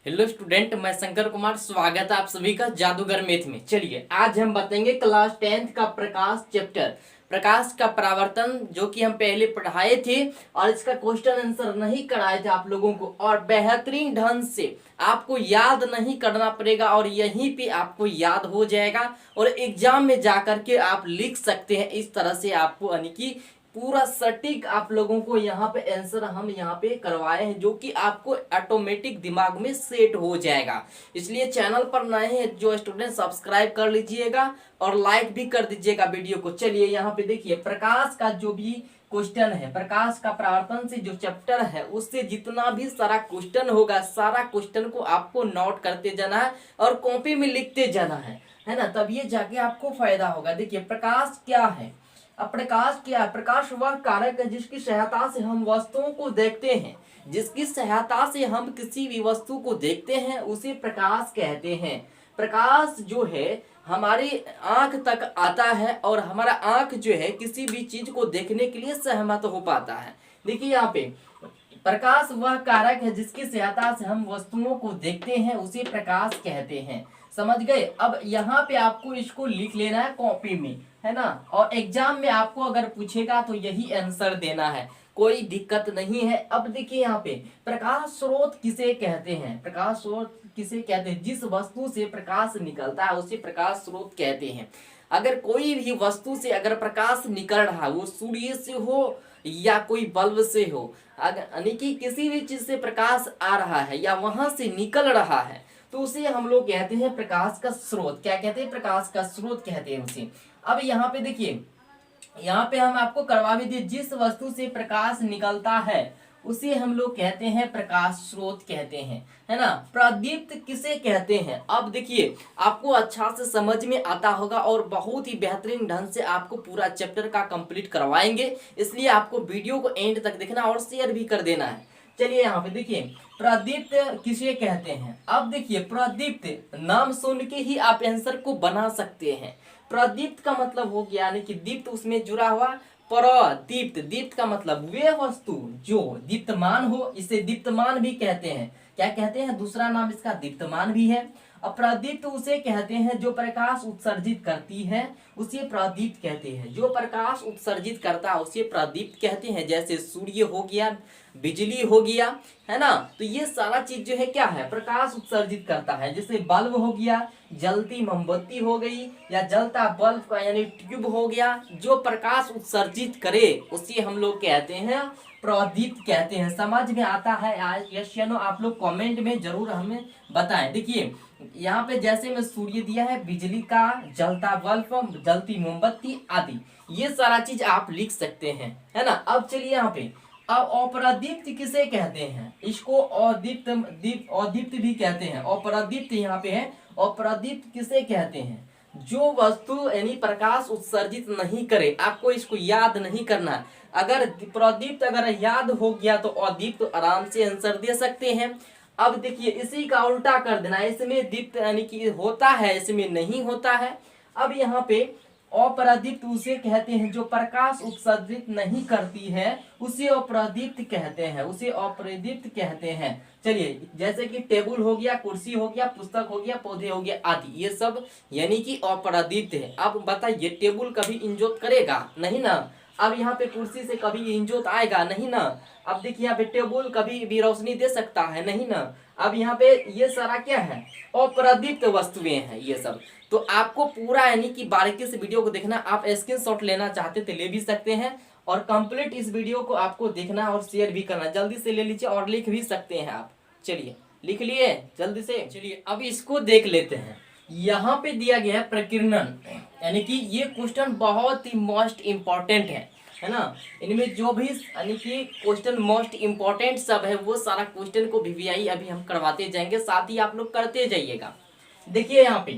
Hello student, मैं शंकर कुमार। स्वागत है आप सभी का जादूगर मैथ में। चलिए आज हम बताएंगे क्लास 10th का प्रकाश चैप्टर, प्रकाश का परावर्तन, जो कि हम पहले पढ़ाए थे और इसका क्वेश्चन आंसर नहीं कराए थे आप लोगों को, और बेहतरीन ढंग से आपको याद नहीं करना पड़ेगा और यहीं पे आपको याद हो जाएगा और एग्जाम में जाकर के आप लिख सकते हैं। इस तरह से आपको यानी कि पूरा सटीक आप लोगों को यहाँ पे आंसर हम यहाँ पे करवाए हैं, जो कि आपको ऑटोमेटिक दिमाग में सेट हो जाएगा। इसलिए चैनल पर नए हैं जो स्टूडेंट, सब्सक्राइब कर लीजिएगा और लाइक भी कर दीजिएगा वीडियो को। चलिए यहाँ पे देखिए, प्रकाश का जो भी क्वेश्चन है, प्रकाश का परावर्तन से जो चैप्टर है उससे जितना भी सारा क्वेश्चन होगा, सारा क्वेश्चन को आपको नोट करते जाना है और कॉपी में लिखते जाना है ना, तब ये जाके आपको फायदा होगा। देखिए प्रकाश क्या है। अब प्रकाश क्या है? प्रकाश वह कारक है जिसकी सहायता से हम वस्तुओं को देखते हैं। जिसकी सहायता से हम किसी भी वस्तु को देखते हैं उसे प्रकाश कहते हैं। प्रकाश जो है हमारी आंख तक आता है और हमारा आंख जो है किसी भी चीज को देखने के लिए सहमत हो पाता है। देखिए यहाँ पे, प्रकाश वह कारक है जिसकी सहायता से हम वस्तुओं को देखते हैं उसे प्रकाश कहते हैं। समझ गए? अब यहाँ पे आपको इसको लिख लेना है कॉपी में, है ना, और एग्जाम में आपको अगर पूछेगा तो यही आंसर देना है, कोई दिक्कत नहीं है। अब देखिए यहाँ पे, प्रकाश स्रोत किसे कहते हैं? प्रकाश स्रोत किसे कहते हैं? जिस वस्तु से प्रकाश निकलता है उसे प्रकाश स्रोत कहते हैं। अगर कोई भी वस्तु से अगर प्रकाश निकल रहा है, वो सूर्य से हो या कोई बल्ब से हो, अगर यानी कि किसी भी चीज से प्रकाश आ रहा है या वहां से निकल रहा है तो उसे हम लोग कहते हैं प्रकाश का स्रोत। क्या कहते हैं? प्रकाश का स्रोत कहते हैं उसे। अब यहाँ पे देखिए, यहाँ पे हम आपको करवा भी दिए, जिस वस्तु से प्रकाश निकलता है उसे हम लोग कहते हैं प्रकाश स्रोत कहते हैं, है ना। प्रदीप्त किसे कहते हैं? अब देखिए आपको अच्छा से समझ में आता होगा और बहुत ही बेहतरीन ढंग से आपको पूरा चैप्टर का कंप्लीट करवाएंगे, इसलिए आपको वीडियो को एंड तक देखना और शेयर भी कर देना है। चलिए यहाँ पे देखिए, प्रदीप्त किसे कहते हैं? अब देखिए, प्रदीप्त नाम सुन के ही आप आंसर को बना सकते हैं। प्रदीप्त का मतलब हो गया, यानी कि दीप्त उसमें जुड़ा हुआ, प्रदीप्त, दीप्त का मतलब वे वस्तु जो दीप्तमान हो, इसे दीप्तमान भी कहते हैं। क्या कहते हैं? दूसरा नाम इसका दीप्तमान भी है। अब प्रदीप्त उसे कहते हैं जो प्रकाश उत्सर्जित करती है, उसे प्रदीप्त कहते हैं। जो प्रकाश उत्सर्जित करता है उसे प्रदीप्त कहते हैं। जैसे सूर्य हो गया, बिजली हो गया, है ना, तो ये सारा चीज जो है क्या है? प्रकाश उत्सर्जित करता है। जैसे बल्ब हो गया, जलती मोमबत्ती हो गई, या जलता बल्ब का यानी ट्यूब हो गया, जो प्रकाश उत्सर्जित करे उसे हम लोग कहते हैं प्रदीप्त कहते हैं। समझ में आता है? यस या नो आप लोग कमेंट में जरूर हमें बताएं। देखिए यहाँ पे जैसे मैं सूर्य दिया है, बिजली का, जलता बल्ब, जलती मोमबत्ती आदि, ये सारा चीज आप लिख सकते हैं, है ना। अब चलिए यहाँ पे, अब अप्रदीप्त किसे कहते हैं? इसको अदीप्त भी कहते हैं। अप्रदीप्त यहाँ पे है। अप्रदीप्त किसे कहते हैं? जो वस्तु यानी प्रकाश उत्सर्जित नहीं करे। आपको इसको याद नहीं करना। अगर प्रदीप्त अगर याद हो गया तो अदीप्त आराम से आंसर दे सकते हैं। अब देखिए इसी का उल्टा कर देना, इसमें दीप्त यानी कि होता है, इसमें नहीं होता है। अब यहाँ पे अप्रदीप्त उसे कहते हैं जो प्रकाश उत्सर्जित नहीं करती है, उसे अप्रदीप्त कहते हैं, उसे अप्रदीप्त कहते हैं। चलिए जैसे कि टेबल हो गया, कुर्सी हो गया, पुस्तक हो गया, पौधे हो गया आदि, ये सब यानी कि अप्रदीप्त है। अब बताइए, टेबल कभी इंजोत करेगा? नहीं ना। अब यहाँ पे कुर्सी से कभी इंजोत आएगा? नहीं ना। अब देखिए यहाँ पे टेबल कभी भी रोशनी दे सकता है? नहीं ना। अब यहाँ पे ये सारा क्या है? अप्रदीप्त वस्तुएं हैं ये सब। तो आपको पूरा यानी कि बारीकी से वीडियो को देखना। आप स्क्रीनशॉट लेना चाहते तो ले भी सकते हैं और कंप्लीट इस वीडियो को आपको देखना और शेयर भी करना। जल्दी से ले लीजिए और लिख भी सकते हैं आप। चलिए लिख लिए जल्दी से। चलिए अब इसको देख लेते हैं। यहाँ पे दिया गया है प्रकीर्णन, यानी कि ये क्वेश्चन बहुत ही मोस्ट इम्पोर्टेंट है ना। इनमें जो भी यानी कि क्वेश्चन मोस्ट इम्पोर्टेंट सब है वो सारा क्वेश्चन को वीवीआई अभी हम करवाते जाएंगे, साथ ही आप लोग करते जाइएगा। देखिए यहाँ पे,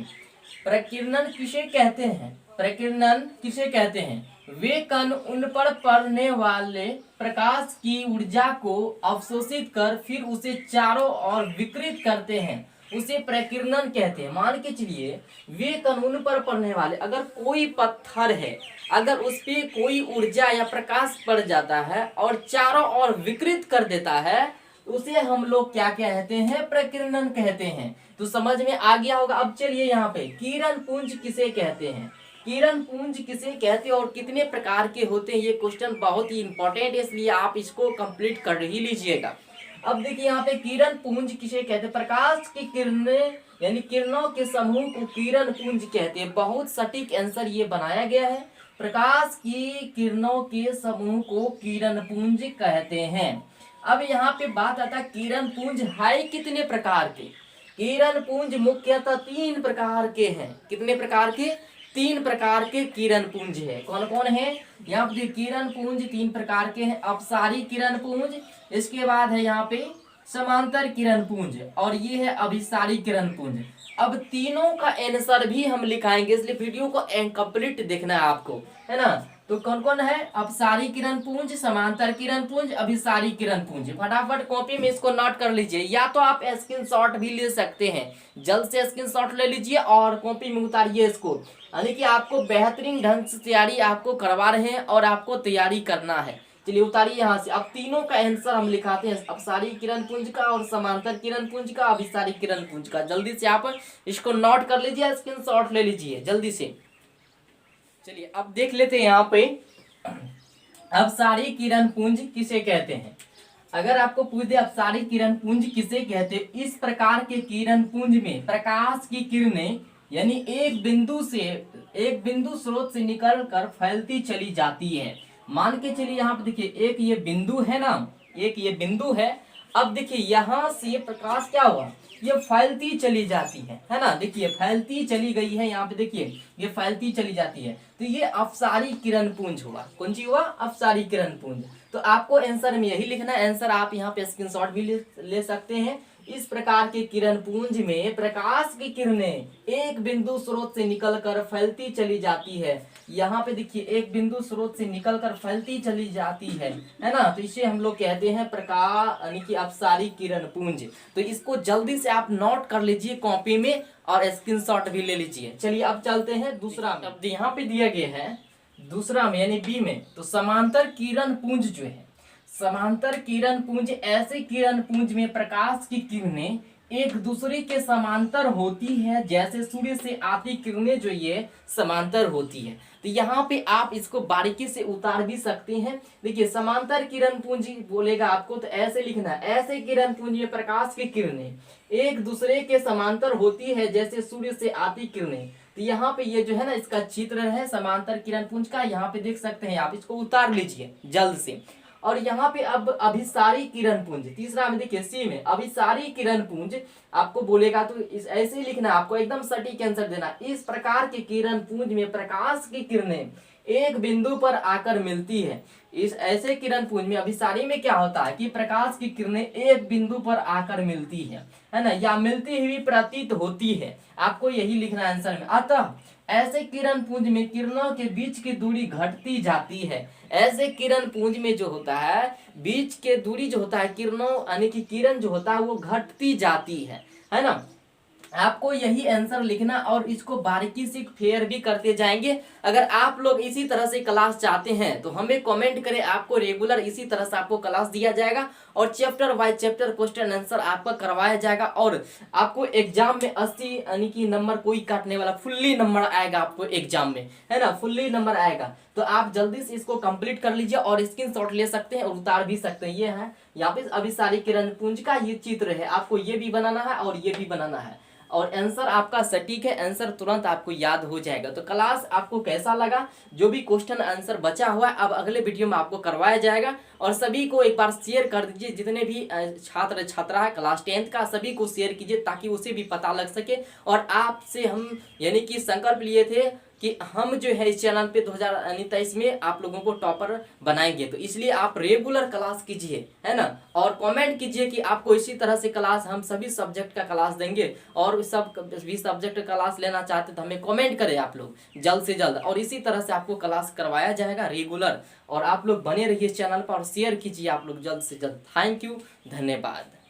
प्रकीर्णन किसे कहते हैं? प्रकीर्णन किसे कहते हैं? वे कण उन पर पड़ने वाले प्रकाश की ऊर्जा को अवशोषित कर फिर उसे चारों ओर विकृत करते हैं, उसे प्रकीर्णन कहते हैं। मान के चलिए वे कण उन पर पड़ने वाले, अगर कोई पत्थर है, अगर उस पे कोई ऊर्जा या प्रकाश पड़ जाता है और चारों ओर विकृत कर देता है, उसे हम लोग क्या कहते हैं, प्रकीर्णन कहते हैं। तो समझ में आ गया होगा। अब चलिए यहाँ पे किरण पुंज किसे कहते हैं, किरण पुंज किसे कहते हैं और कितने प्रकार के होते हैं, ये क्वेश्चन बहुत ही इंपॉर्टेंट है, इसलिए आप इसको कंप्लीट कर ही लीजिएगा। अब देखिए यहाँ पे किरण पुंज किसे कहते हैं, प्रकाश की किरणें यानी किरणों के समूह को किरण पुंज कहते हैं। बहुत सटीक आंसर ये बनाया गया है, प्रकाश की किरणों के समूह को किरण पुंज कहते हैं। अब यहाँ पे बात आता है किरण पुंज है कितने प्रकार के, किरण पुंज मुख्यतः 3 प्रकार के हैं। कितने प्रकार के, 3 प्रकार के किरण पुंज है। कौन कौन है, यहाँ पे किरण पुंज 3 प्रकार के हैं। अपसारी किरण पुंज, इसके बाद है यहाँ पे समांतर किरण पुंज और ये है अभिसारी किरण पुंज। अब तीनों का आंसर भी हम लिखाएंगे, इसलिए वीडियो को कंप्लीट देखना है आपको, है ना। तो कौन कौन है, अपसारी किरण पुंज, समांतर किरण पुंज, अभिसारी किरण पुंज। फटाफट कॉपी में इसको नोट कर लीजिए, या तो आप स्क्रीनशॉट भी ले सकते हैं, जल्द से स्क्रीनशॉट ले लीजिए और कॉपी में उतारिए इसको। यानी कि आपको बेहतरीन ढंग से तैयारी आपको करवा रहे हैं और आपको तैयारी करना है। चलिए उतारिए यहाँ से। अब तीनों का आंसर हम लिखाते हैं, अपसारी किरण पुंज का और समांतर किरण पुंज का, अभिसारी किरण पुंज का। जल्दी से आप इसको नोट कर लीजिए, स्क्रीनशॉट ले लीजिए जल्दी से। चलिए अब देख लेते हैं यहाँ पे अपसारी किरण पुंज किसे कहते हैं। अगर आपको पूछ दे अपसारी किरण पुंज किसे कहते हैं, इस प्रकार के किरण पुंज में प्रकाश की किरणें यानी एक बिंदु स्रोत से निकलकर फैलती चली जाती है। मान के चलिए यहाँ पे देखिए एक ये बिंदु है ना, एक ये बिंदु है। अब देखिए यहाँ से प्रकाश क्या हुआ, ये फैलती चली जाती है ना। देखिए फैलती चली गई है, यहाँ पे देखिए ये फैलती चली जाती है। तो ये अपसारी किरण पुंज हुआ। कौन सी हुआ, अपसारी किरण पुंज। तो आपको आंसर में यही लिखना है। आंसर आप यहाँ पे स्क्रीनशॉट भी ले सकते हैं। इस प्रकार के किरण पुंज में प्रकाश की किरणें एक बिंदु स्रोत से निकलकर फैलती चली जाती है। यहाँ पे देखिए एक बिंदु स्रोत से निकलकर फैलती चली जाती है ना। तो इसे हम लोग कहते हैं प्रकाश यानी कि अपसारी किरण पुंज। तो इसको जल्दी से आप नोट कर लीजिए कॉपी में और स्क्रीनशॉट भी ले लीजिए। चलिए अब चलते हैं दूसरा में। अब यहाँ पे दिया गया है दूसरा में यानी बी में, तो समांतर किरण पुंज जो है, समांतर किरण पुंज ऐसे किरण पुंज में प्रकाश की किरणें एक दूसरे के समांतर होती है, जैसे सूर्य से आती किरणें जो ये समांतर होती है। तो यहाँ पे आप इसको बारीकी से उतार भी सकते हैं। देखिए समांतर किरण पुंज बोलेगा आपको तो ऐसे लिखना है, ऐसे किरण पुंज में प्रकाश की किरणें एक दूसरे के समांतर होती है, जैसे सूर्य से आती किरणें। तो यहाँ पे ये जो है ना इसका चित्र है समांतर किरण पुंज का, यहाँ पे देख सकते हैं आप। इसको उतार लीजिए जल्द से। और यहाँ पे अब अभिसारी किरण पुंज, तीसरा में देखिए सी में अभिसारी किरण पुंज आपको बोलेगा तो ऐसे ही लिखना, आपको एकदम सटीक आंसर देना। इस प्रकार के किरण पुंज में प्रकाश की किरणें एक बिंदु पर आकर मिलती है। इस ऐसे किरण पुंज में अभिसारी में क्या होता है कि प्रकाश की किरणें एक बिंदु पर आकर मिलती है ना, या मिलती हुई प्रतीत होती है। आपको यही लिखना है आंसर में। अतः ऐसे किरण पुंज में किरणों के बीच की दूरी घटती जाती है। ऐसे किरण पुंज में जो होता है बीच के दूरी जो होता है किरणों यानी कि किरण जो होता है वो घटती जाती है ना। आपको यही आंसर लिखना और इसको बारीकी से फेयर भी करते जाएंगे। अगर आप लोग इसी तरह से क्लास चाहते हैं तो हमें कमेंट करें, आपको रेगुलर इसी तरह से आपको क्लास दिया जाएगा और chapter wise chapter question answer आपका करवाया जाएगा। और आपको एग्जाम में 80 यानी कि नंबर कोई काटने वाला, फुल्ली नंबर आएगा आपको एग्जाम में, है ना, फुल्ली नंबर आएगा। तो आप जल्दी से इसको कंप्लीट कर लीजिए और स्क्रीनशॉट ले सकते हैं और उतार भी सकते हैं। ये है यहाँ पे अभिसारी किरण पुंज का ये चित्र है, आपको ये भी बनाना है और ये भी बनाना है और आंसर आपका सटीक है, आंसर तुरंत आपको याद हो जाएगा। तो क्लास आपको कैसा लगा, जो भी क्वेश्चन आंसर बचा हुआ है अब अगले वीडियो में आपको करवाया जाएगा। और सभी को एक बार शेयर कर दीजिए, जितने भी छात्र छात्रा है क्लास 10th का सभी को शेयर कीजिए ताकि उसे भी पता लग सके। और आपसे हम यानी कि संकल्प लिए थे कि हम जो है इस चैनल पे 2023 में आप लोगों को टॉपर बनाएंगे, तो इसलिए आप रेगुलर क्लास कीजिए, है ना। और कमेंट कीजिए कि आपको इसी तरह से क्लास हम सभी सब्जेक्ट का क्लास देंगे। और सब भी सब्जेक्ट क्लास लेना चाहते तो हमें कमेंट करें आप लोग जल्द से जल्द, और इसी तरह से आपको क्लास करवाया जाएगा रेगुलर। और आप लोग बने रहिए इस चैनल पर और शेयर कीजिए आप लोग जल्द से जल्द। थैंक यू, धन्यवाद।